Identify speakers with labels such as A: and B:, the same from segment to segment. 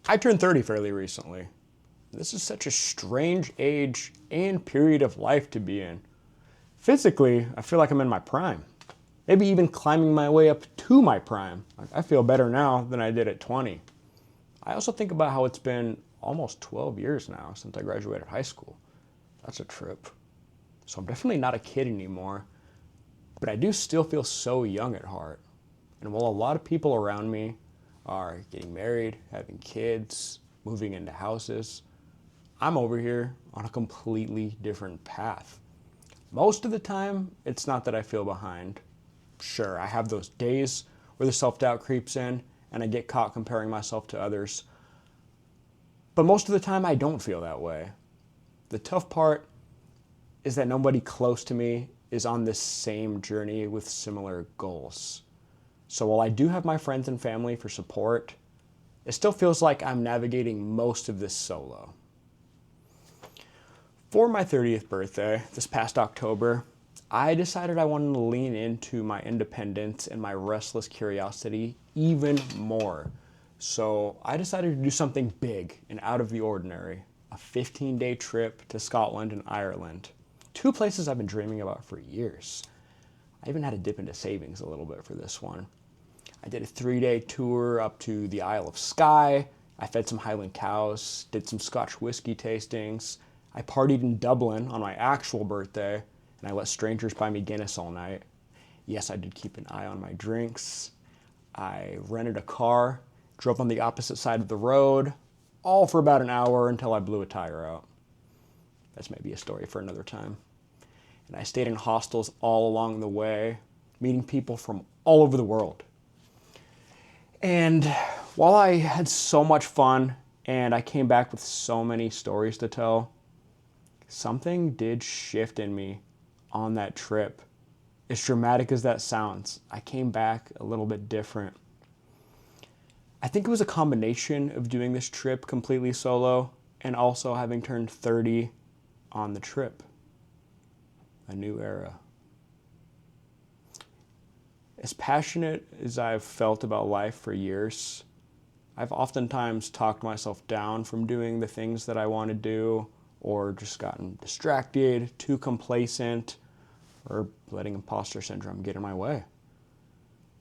A: I turned 30 fairly recently. This is such a strange age and period of life to be in. Physically, I feel like I'm in my prime. Maybe even climbing my way up to my prime. I feel better now than I did at 20. I also think about how it's been almost 12 years now since I graduated high school. That's a trip. So I'm definitely not a kid anymore, but I do still feel so young at heart. And while a lot of people around me are getting married, having kids, moving into houses, I'm over here on a completely different path. Most of the time, it's not that I feel behind. Sure, I have those days where the self-doubt creeps in and I get caught comparing myself to others. But most of the time, I don't feel that way. The tough part is that nobody close to me is on this same journey with similar goals. So while I do have my friends and family for support, it still feels like I'm navigating most of this solo. For my 30th birthday, this past October, I decided I wanted to lean into my independence and my restless curiosity even more. So I decided to do something big and out of the ordinary, a 15-day trip to Scotland and Ireland, two places I've been dreaming about for years. I even had to dip into savings a little bit for this one. I did a 3-day tour up to the Isle of Skye. I fed some Highland cows, did some Scotch whiskey tastings. I partied in Dublin on my actual birthday, and I let strangers buy me Guinness all night. Yes, I did keep an eye on my drinks. I rented a car, drove on the opposite side of the road, all for about an hour until I blew a tire out. That's maybe a story for another time. And I stayed in hostels all along the way, meeting people from all over the world. And while I had so much fun and I came back with so many stories to tell, something did shift in me on that trip. As dramatic as that sounds, I came back a little bit different. I think it was a combination of doing this trip completely solo and also having turned 30 on the trip. A new era. As passionate as I've felt about life for years, I've oftentimes talked myself down from doing the things that I want to do, or just gotten distracted, too complacent, or letting imposter syndrome get in my way.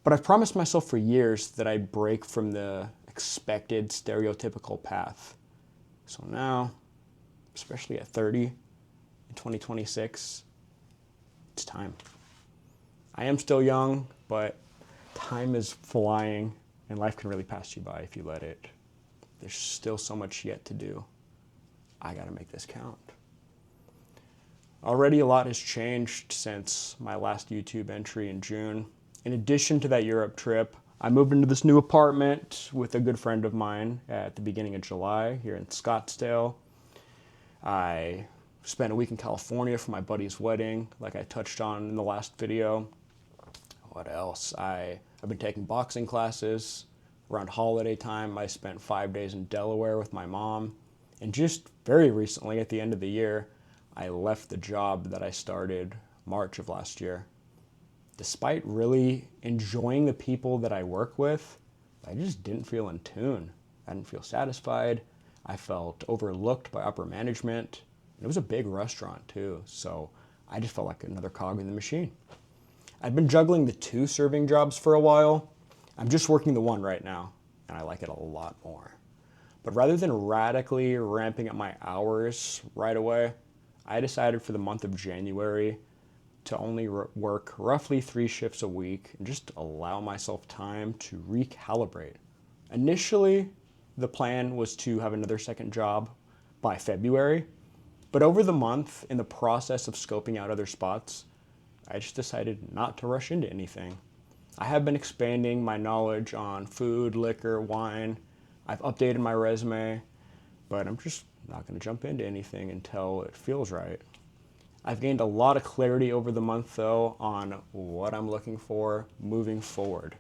A: But I've promised myself for years that I'd break from the expected stereotypical path. So now, especially at 30, in 2026, it's time. I am still young, but time is flying and life can really pass you by if you let it. There's still so much yet to do. I gotta make this count. Already a lot has changed since my last YouTube entry in June. In addition to that Europe trip, I moved into this new apartment with a good friend of mine at the beginning of July here in Scottsdale. I spent a week in California for my buddy's wedding, like I touched on in the last video. What else? I've been taking boxing classes. Around holiday time, I spent 5 days in Delaware with my mom. And just very recently, at the end of the year, I left the job that I started March of last year. Despite really enjoying the people that I work with, I just didn't feel in tune. I didn't feel satisfied. I felt overlooked by upper management. It was a big restaurant too, so I just felt like another cog in the machine. I've been juggling the 2 serving jobs for a while. I'm just working the one right now, and I like it a lot more. But rather than radically ramping up my hours right away, I decided for the month of January to only work roughly 3 shifts a week and just allow myself time to recalibrate. Initially, the plan was to have another second job by February, but over the month, in the process of scoping out other spots, I just decided not to rush into anything. I have been expanding my knowledge on food, liquor, wine. I've updated my resume, but I'm just not going to jump into anything until it feels right. I've gained a lot of clarity over the month, though, on what I'm looking for moving forward.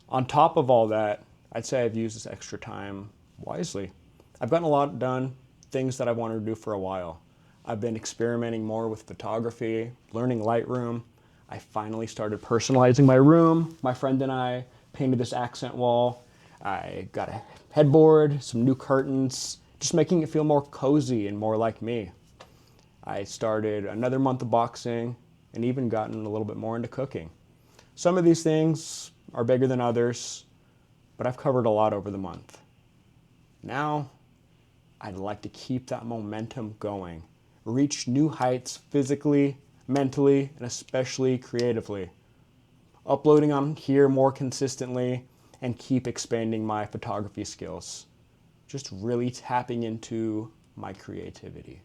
A: On top of all that, I'd say I've used this extra time wisely. I've gotten a lot done, things that I've wanted to do for a while. I've been experimenting more with photography, learning Lightroom. I finally started personalizing my room. My friend and I painted this accent wall. I got a headboard, some new curtains, just making it feel more cozy and more like me. I started another month of boxing and even gotten a little bit more into cooking. Some of these things are bigger than others, but I've covered a lot over the month. Now, I'd like to keep that momentum going, reach new heights physically, mentally, and especially creatively. Uploading on here more consistently and keep expanding my photography skills. Just really tapping into my creativity.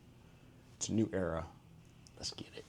A: It's a new era. Let's get it.